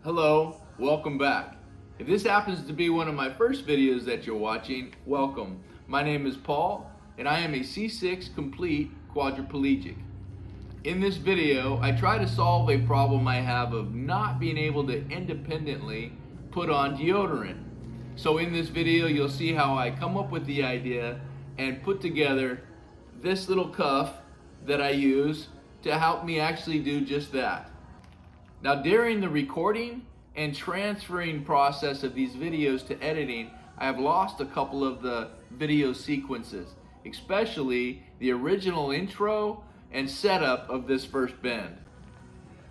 Hello, welcome back. If this happens to be one of my first videos that you're watching, welcome. My name is Paul, and I am a C6 complete quadriplegic. In this video, I try to solve a problem I have of not being able to independently put on deodorant. So in this video, you'll see how I come up with the idea and put together this little cuff that I use to help me actually do just that. Now, during the recording and transferring process of these videos to editing, I have lost a couple of the video sequences, especially the original intro and setup of this first bend.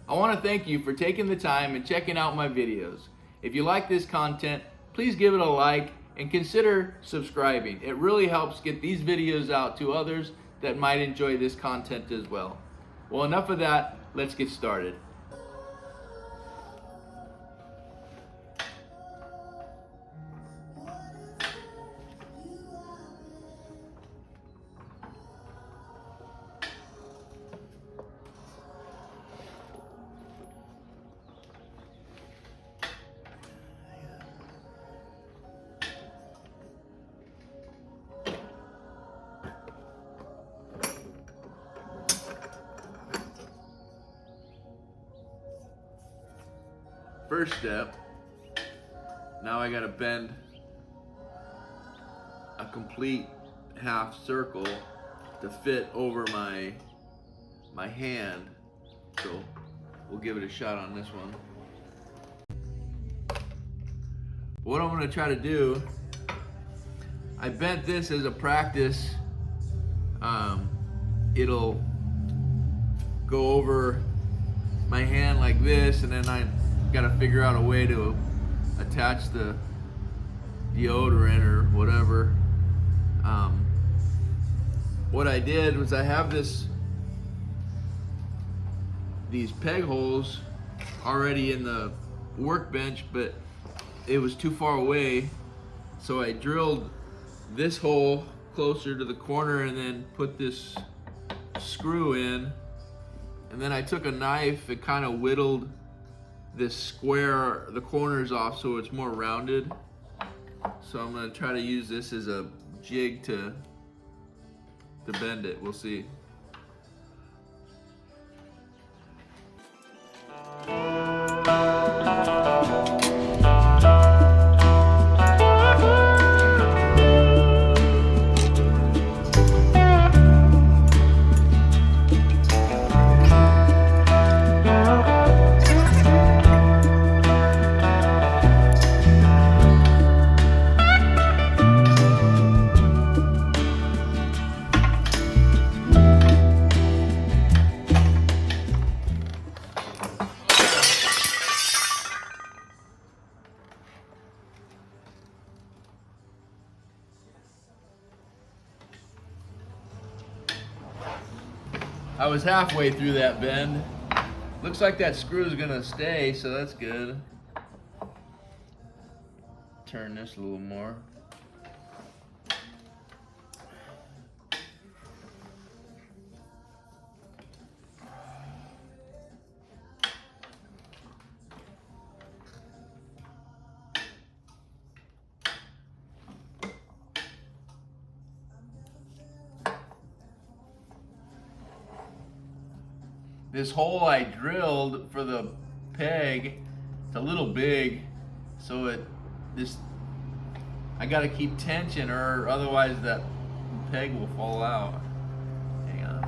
I want to thank you for taking the time and checking out my videos. If you like this content, please give it a like and consider subscribing. It really helps get these videos out to others that might enjoy this content as well. Well, enough of that, let's get started. First step, now I gotta bend a complete half circle to fit over my hand. So we'll give it a shot on this one. What I'm gonna try to do, I bent this as a practice. It'll go over my hand like this, and then I gotta figure out a way to attach the deodorant or whatever. What I did was I have these peg holes already in the workbench, but it was too far away, so I drilled this hole closer to the corner and then put this screw in, and then I took a knife and kind of whittled this square, the corners off, so it's more rounded. So I'm going to try to use this as a jig to bend it. We'll see. I was halfway through that bend. Looks like that screw is gonna stay, so that's good. Turn this a little more. This hole I drilled for the peg, it's a little big, so I gotta keep tension or otherwise that peg will fall out. Hang on.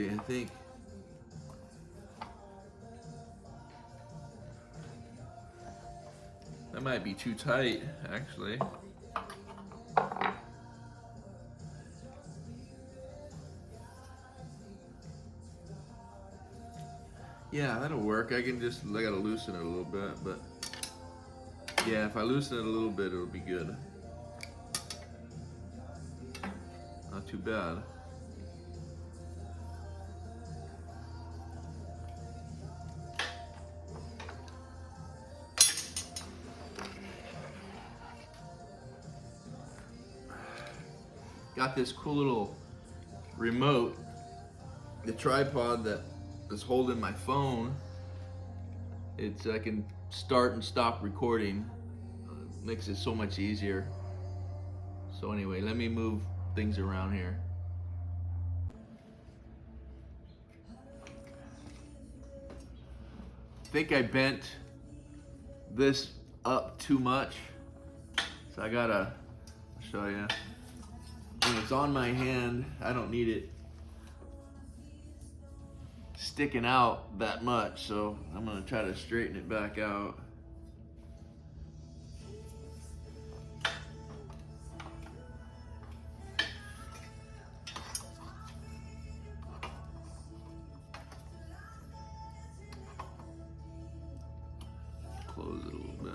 I think that might be too tight, actually. Yeah, that'll work. I gotta loosen it a little bit, but yeah, if I loosen it a little bit, it'll be good. Not too bad. Got this cool little remote, the tripod that is holding my phone. I can start and stop recording. Makes it so much easier. So anyway, let me move things around here. I think I bent this up too much, so I gotta show you. When it's on my hand, I don't need it sticking out that much, so I'm gonna try to straighten it back out. Close it a little bit.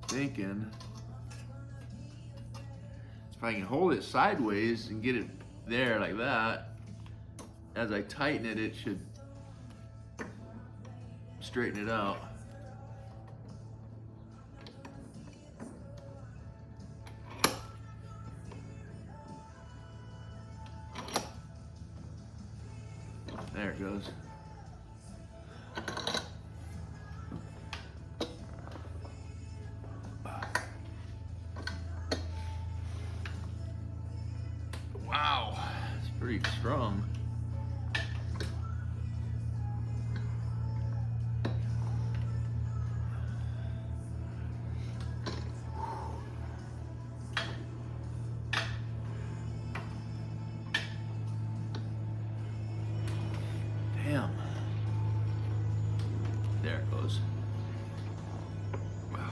Thinking if I can hold it sideways and get it there like that, as I tighten it, it should straighten it out. There it goes. Wow, it's pretty strong. Damn. There it goes. Wow.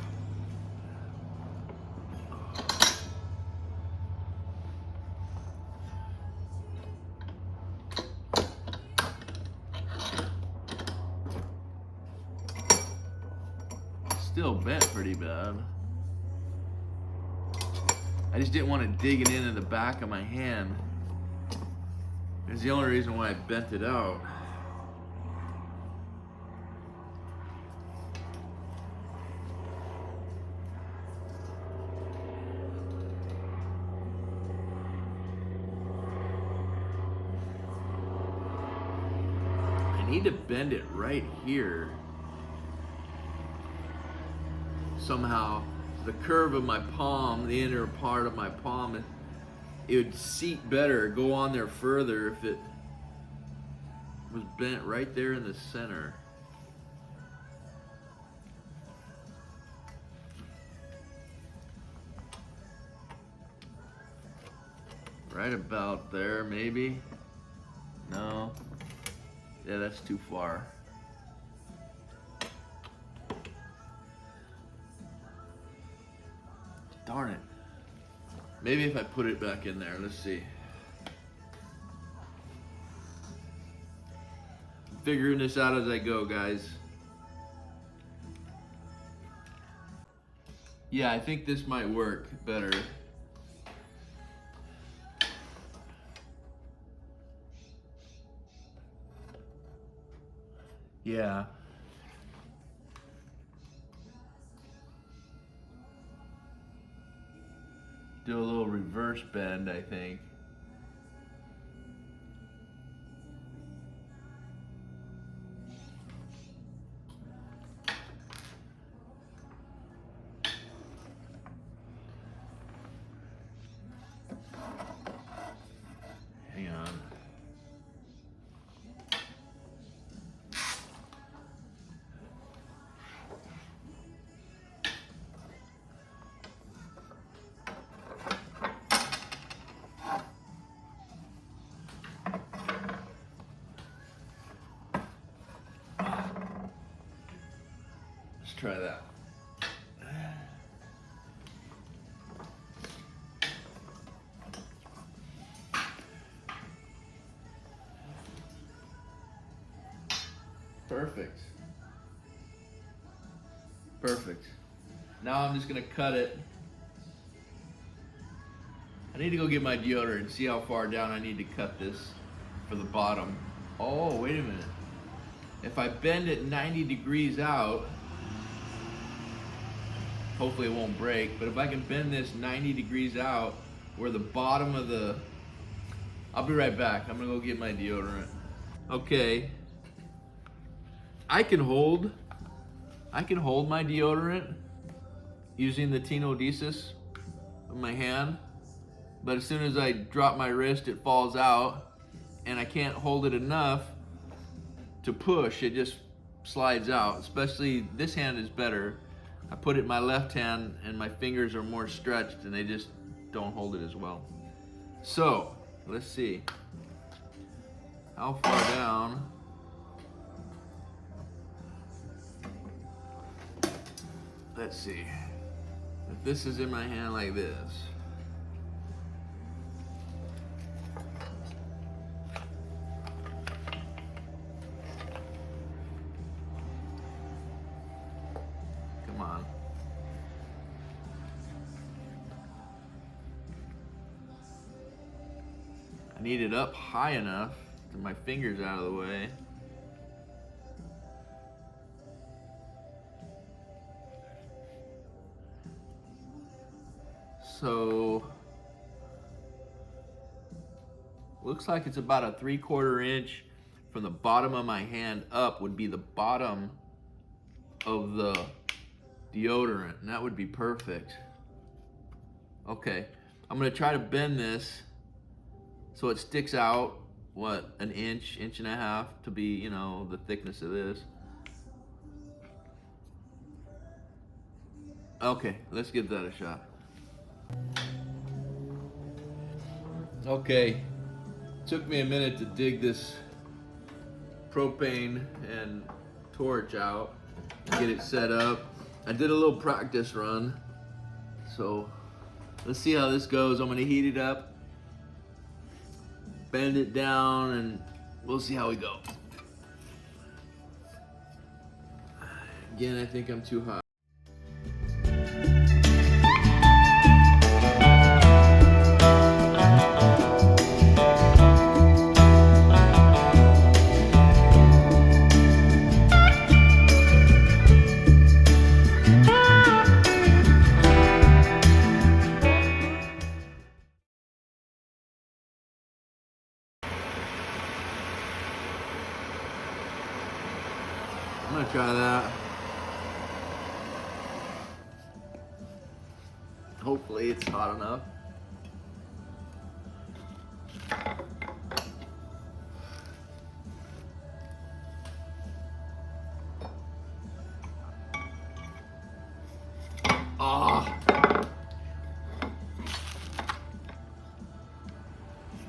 Still bent pretty bad. I just didn't want it digging into the back of my hand. It's the only reason why I bent it out. I need to bend it right here. Somehow, the curve of my palm, the inner part of my palm, it would seat better, go on there further if it was bent right there in the center. Right about there, maybe. No. Yeah, that's too far. Darn it. Maybe if I put it back in there, let's see. I'm figuring this out as I go, guys. Yeah, I think this might work better. Yeah. Do a little reverse bend, I think. Hang on. try that. Perfect. Perfect. Now I'm just gonna cut it. I need to go get my deodorant and see how far down I need to cut this for the bottom. Oh, wait a minute. If I bend it 90 degrees out, hopefully it won't break, but if I can bend this 90 degrees out where the bottom of the... I'll be right back. I'm gonna go get my deodorant. Okay. I can hold my deodorant using the Tino Desus in my hand, but as soon as I drop my wrist, it falls out, and I can't hold it enough to push. It just slides out. Especially this hand is better. I put it in my left hand, and my fingers are more stretched, and they just don't hold it as well. So let's see how far down. Let's see. If this is in my hand like this. Come on. I need it up high enough to my fingers out of the way. So looks like it's about a 3/4 inch from the bottom of my hand up would be the bottom of the deodorant, and that would be perfect. Okay, I'm gonna try to bend this so it sticks out, what, an inch, inch and a half to be, you know, the thickness of this. Okay, let's give that a shot. Okay, took me a minute to dig this propane and torch out, get it set up. I did a little practice run, so let's see how this goes. I'm gonna heat it up, bend it down, and we'll see how we go. Again, I think I'm too hot. I'm gonna try that. Hopefully it's hot enough. Ah,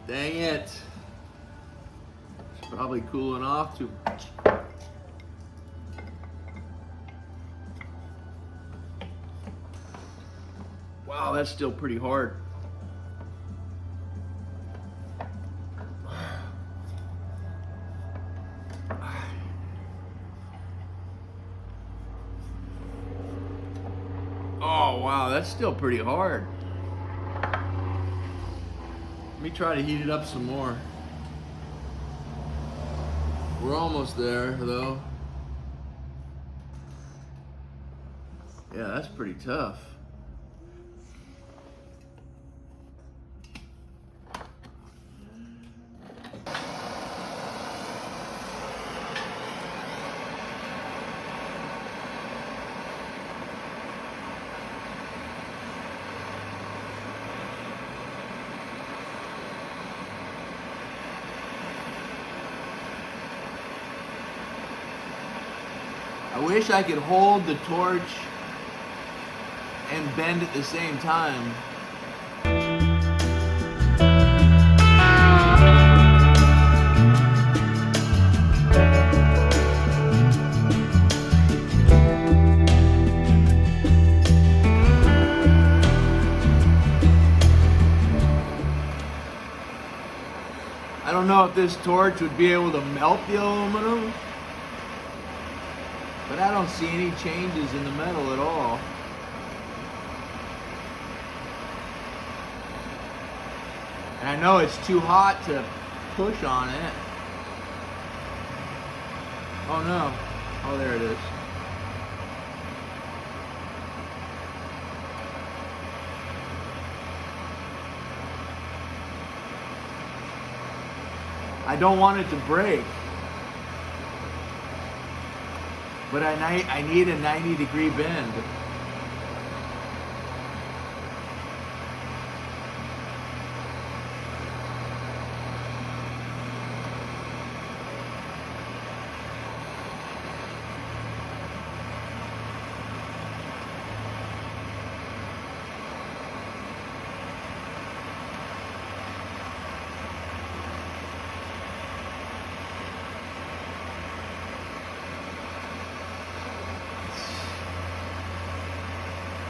dang it. It's probably cooling off too much. Wow, that's still pretty hard. Oh, wow, that's still pretty hard. Let me try to heat it up some more. We're almost there, though. Yeah, that's pretty tough. I wish I could hold the torch and bend at the same time. I don't know if this torch would be able to melt the aluminum, but I don't see any changes in the metal at all. And I know it's too hot to push on it. Oh no. Oh, there it is. I don't want it to break, but I need a 90-degree bend.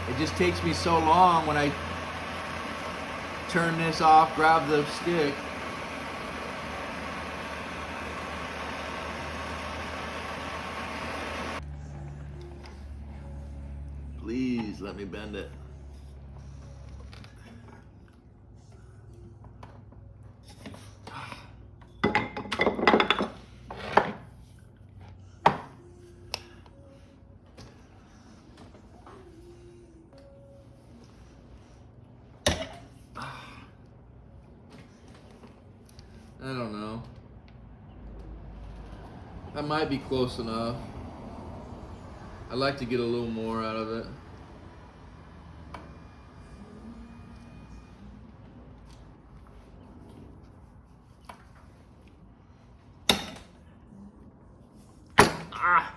It just takes me so long when I turn this off, grab the stick. Please let me bend it. I don't know. That might be close enough. I'd like to get a little more out of it. Ah!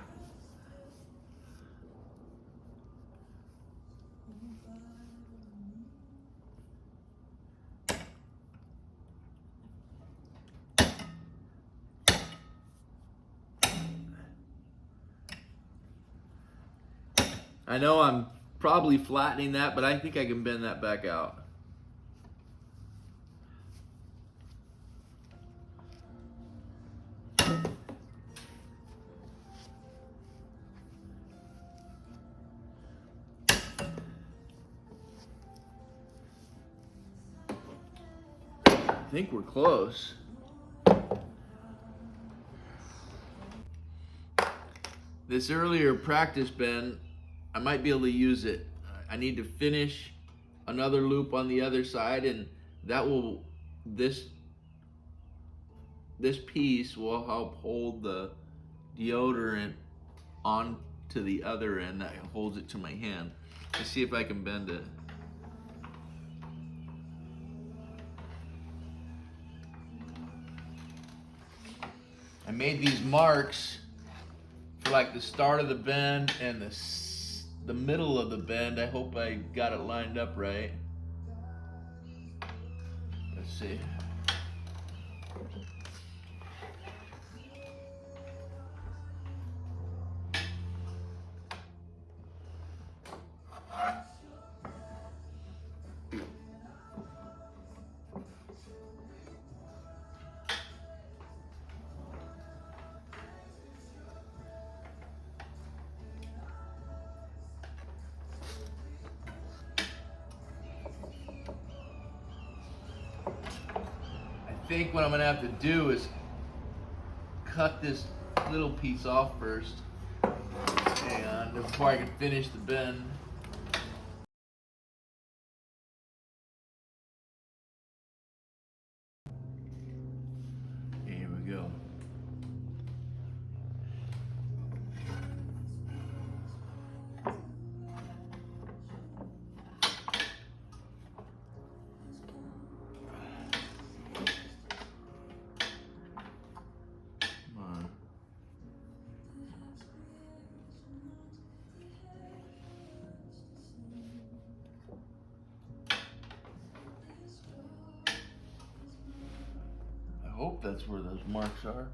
I know I'm probably flattening that, but I think I can bend that back out. I think we're close. This earlier practice bend, I might be able to use it. I need to finish another loop on the other side, and that will, this piece will help hold the deodorant on to the other end that holds it to my hand. Let's see if I can bend it. I made these marks for like the start of the bend and the middle of the bend. I hope I got it lined up right. Let's see. I think what I'm gonna have to do is cut this little piece off first, and before I can finish the bend. Here we go. I hope that's where those marks are.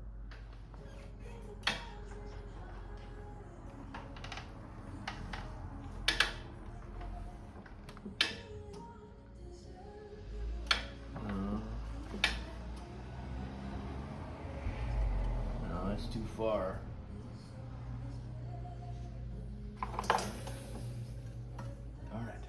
That's too far. Darn it.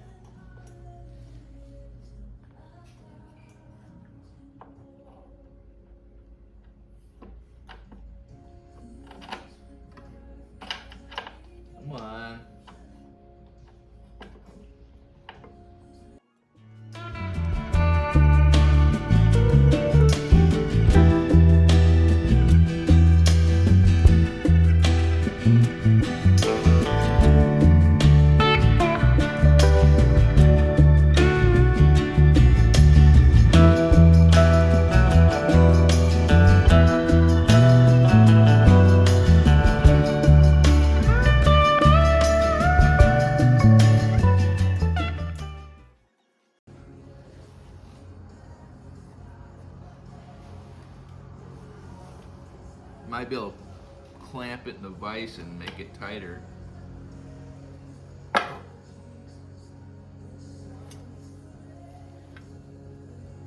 Come on. Might be able to clamp it in the vise and make it tighter.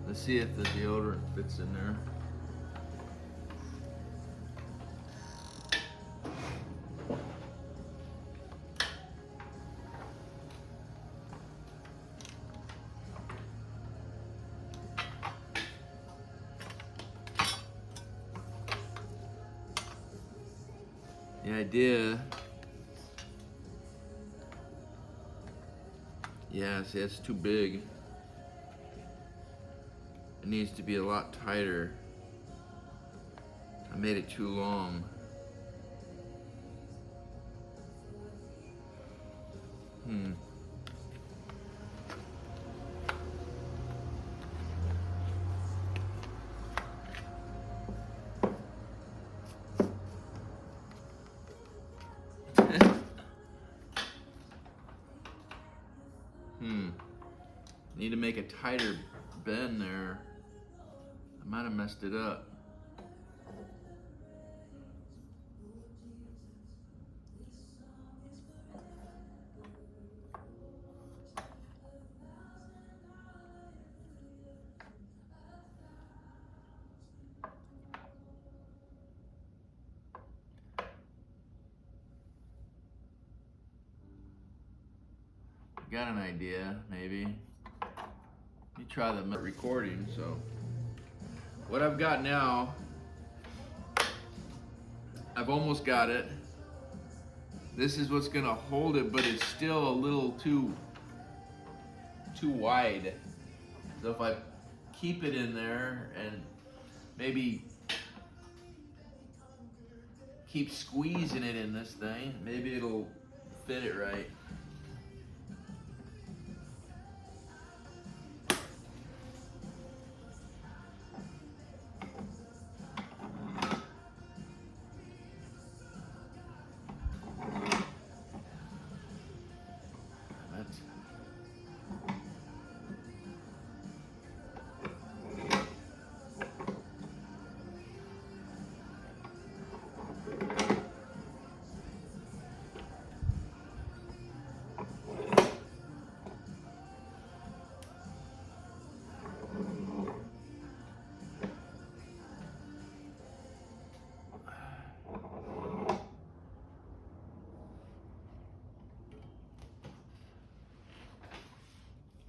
Let's see if the deodorant fits in there. The idea, yeah, see, it's too big. It needs to be a lot tighter. I made it too long. Need to make a tighter bend there. I might have messed it up. Got an idea, maybe. Let me try the recording. So, what I've got now, I've almost got it. This is what's gonna hold it, but it's still a little too wide. So if I keep it in there and maybe keep squeezing it in this thing, maybe it'll fit it right.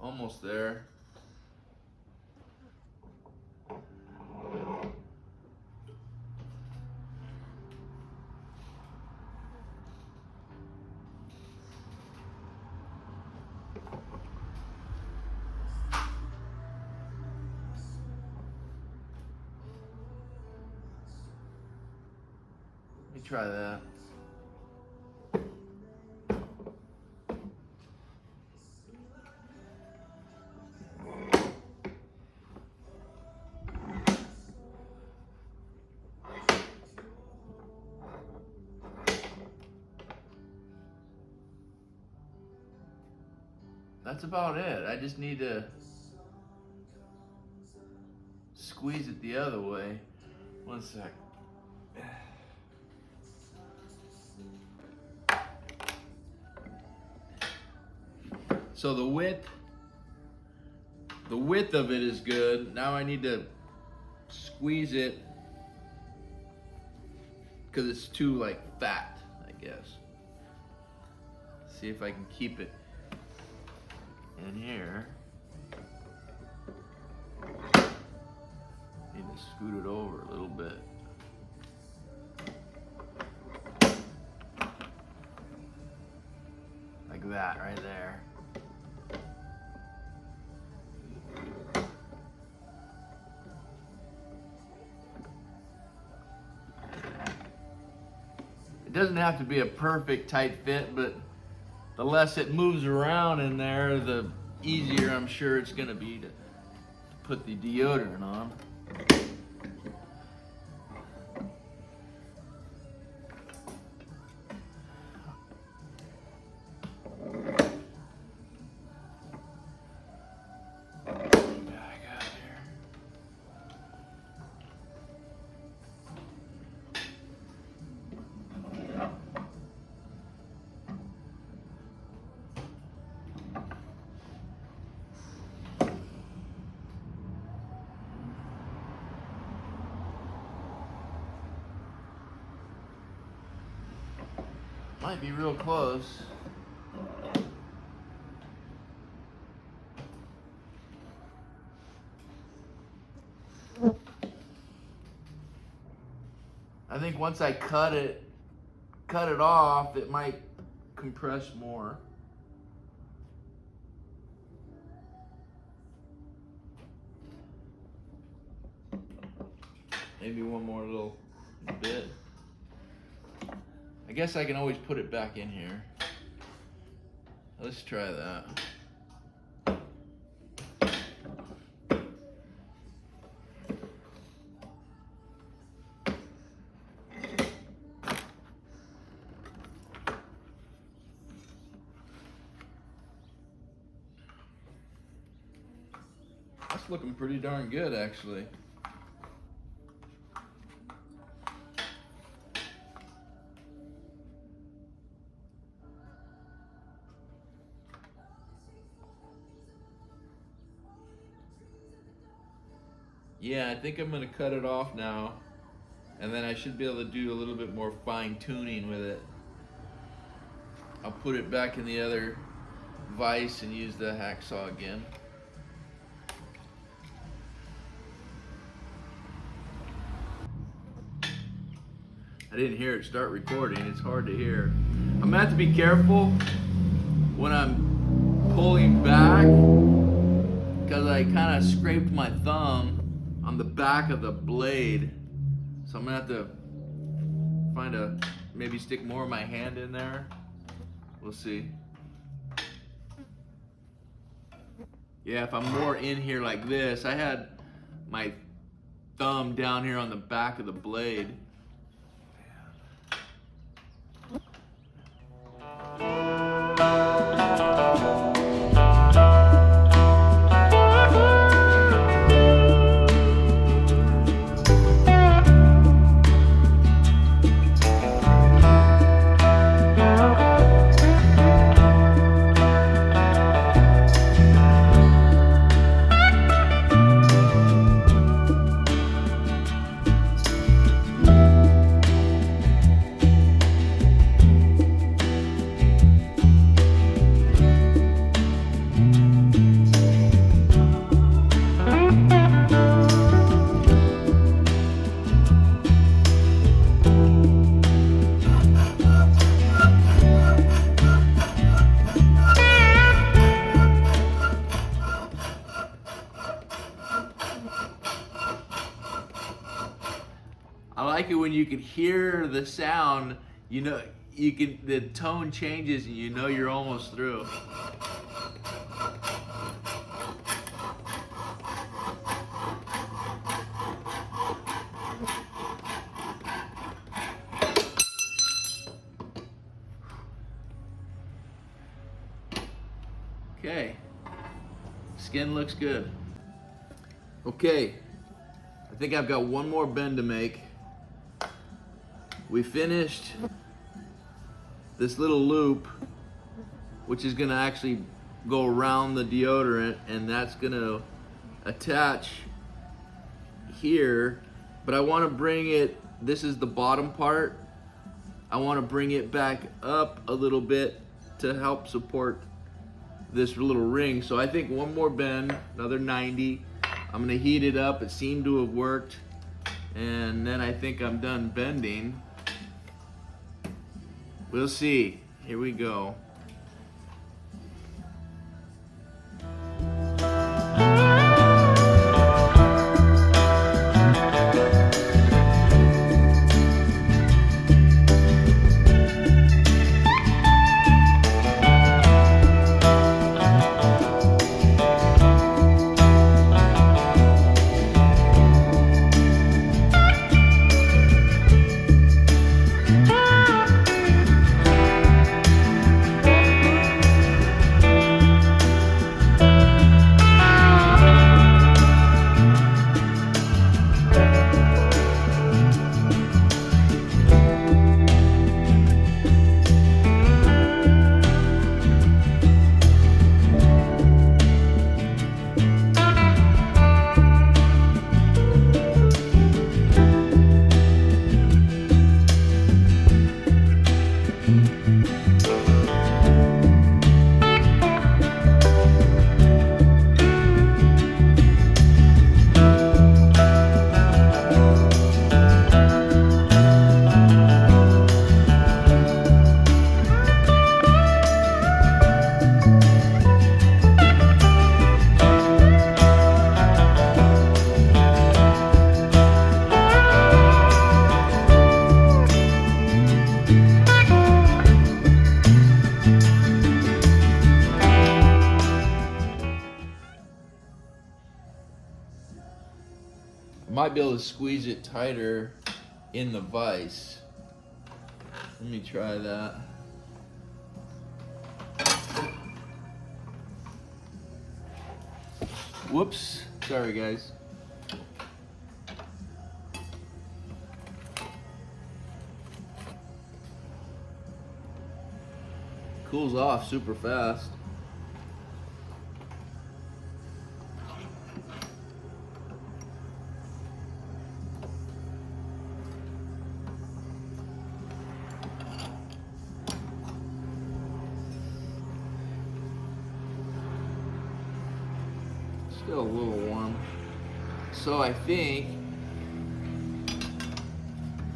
Almost there. Let me try that. That's about it. I just need to squeeze it the other way. One sec. So the width of it is good. Now I need to squeeze it because it's too like fat, I guess. See if I can keep it in here. Need to scoot it over a little bit. Like that right there. It doesn't have to be a perfect tight fit, but the less it moves around in there, the easier I'm sure it's gonna be to put the deodorant on. Might be real close. I think once I cut it off, it might compress more. Maybe one more little bit. I guess I can always put it back in here. Let's try that. That's looking pretty darn good, actually. Yeah, I think I'm gonna cut it off now, and then I should be able to do a little bit more fine tuning with it. I'll put it back in the other vise and use the hacksaw again. I didn't hear it start recording. It's hard to hear. I'm gonna have to be careful when I'm pulling back because I kind of scraped my thumb on the back of the blade. So I'm gonna have to maybe stick more of my hand in there. We'll see. Yeah, if I'm more in here like this, I had my thumb down here on the back of the blade. I like it when you can hear the sound, you know, the tone changes and you know you're almost through. Okay, skin looks good. Okay, I think I've got one more bend to make. We finished this little loop, which is gonna actually go around the deodorant, and that's gonna attach here, but I wanna bring it this is the bottom part. I want to bring it back up a little bit to help support this little ring. So I think one more bend, another 90. I'm gonna heat it up. It seemed to have worked. And then I think I'm done bending. We'll see. Here we go. Might be able to squeeze it tighter in the vise. Let me try that. Whoops, sorry guys. Cools off super fast. Still a little warm. So I think,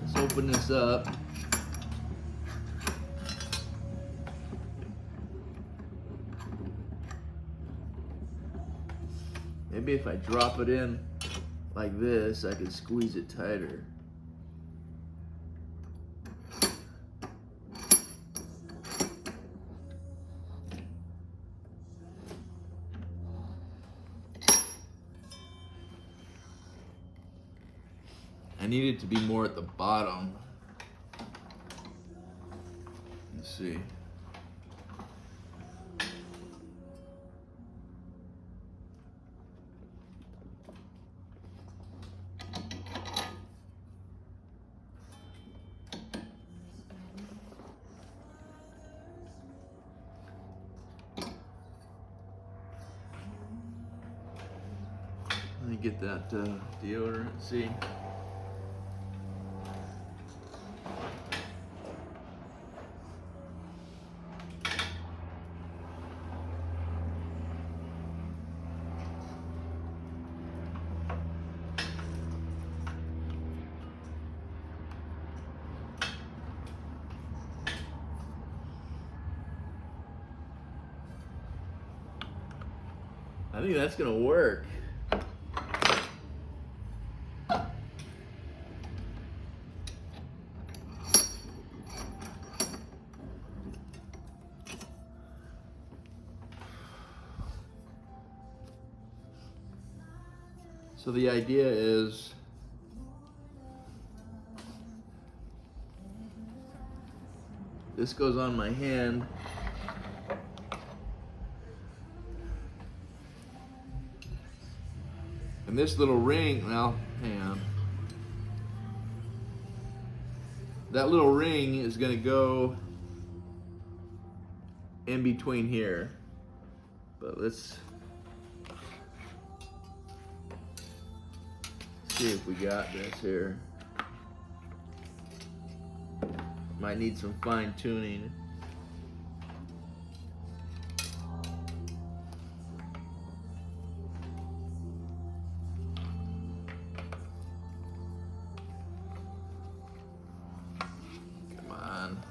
let's open this up. Maybe if I drop it in like this, I could squeeze it tighter. I need it to be more at the bottom. Let's see. Let me get that deodorant, see. I think that's gonna work. So the idea is this goes on my hand. And this little ring, well, hang on. That little ring is gonna go in between here. But let's see if we got this here. Might need some fine tuning. Come on.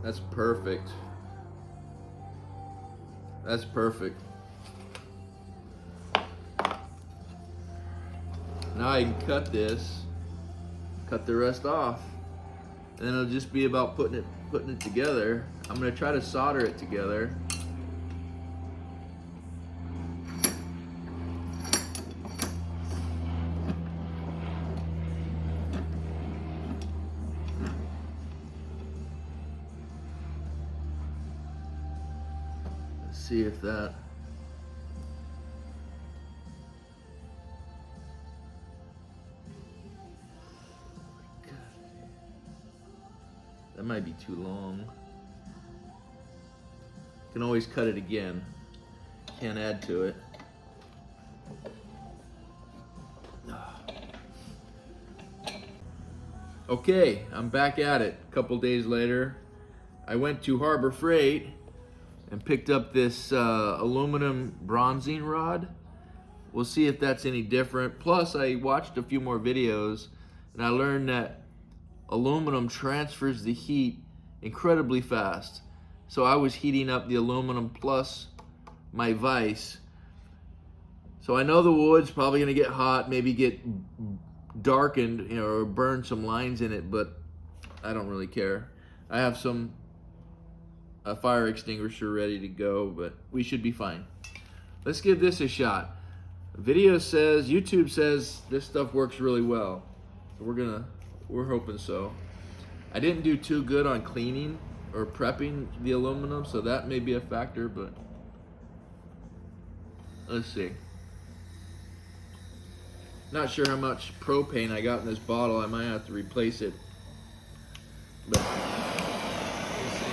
That's perfect. That's perfect. Now I can cut this, cut the rest off, and then it'll just be about putting it together. I'm gonna try to solder it together. See if that might be too long. Can always cut it again. Can't add to it. Okay, I'm back at it. A couple days later, I went to Harbor Freight and picked up this aluminum bronzing rod. We'll see if that's any different. Plus, I watched a few more videos and I learned that aluminum transfers the heat incredibly fast. So I was heating up the aluminum plus my vise. So I know the wood's probably gonna get hot, maybe get darkened, you know, or burn some lines in it, but I don't really care. I have a fire extinguisher ready to go, but we should be fine. Let's give this a shot. YouTube says this stuff works really well. So we're hoping so. I didn't do too good on cleaning or prepping the aluminum, so that may be a factor, but let's see. Not sure how much propane I got in this bottle. I might have to replace it. But we'll see.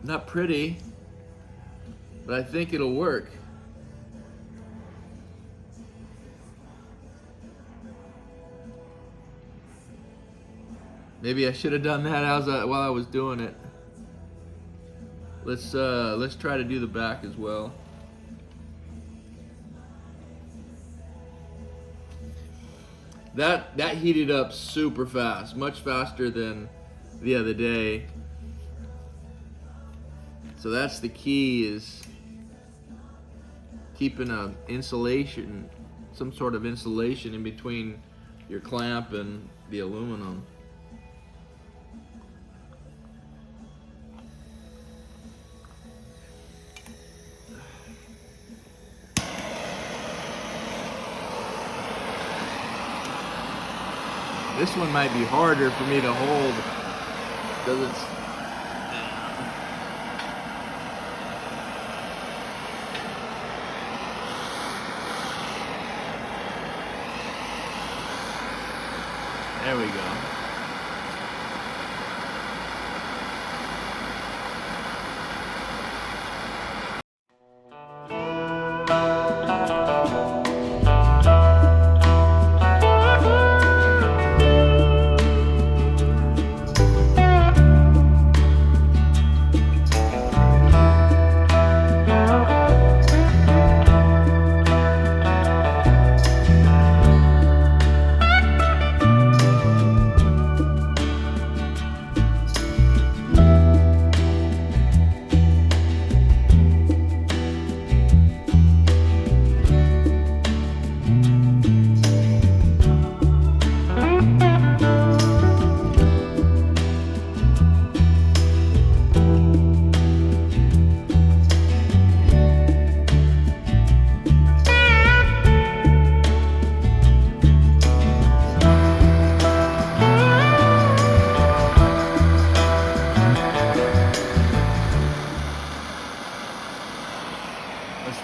Not pretty, but I think it'll work. Maybe I should have done that while I was doing it. Let's try to do the back as well. That heated up super fast, much faster than the other day. So that's the key, is keeping some sort of insulation in between your clamp and the aluminum. This one might be harder for me to hold because it's there we go.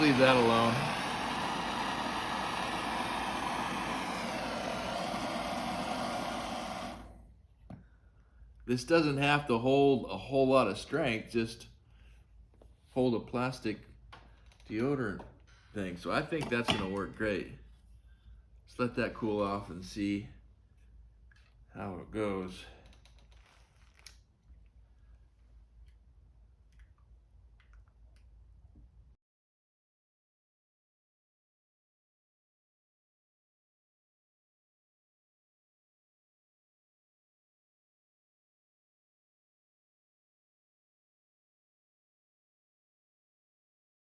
leave that alone. This doesn't have to hold a whole lot of strength, just hold a plastic deodorant thing. So I think that's gonna work great. Let's let that cool off and see how it goes.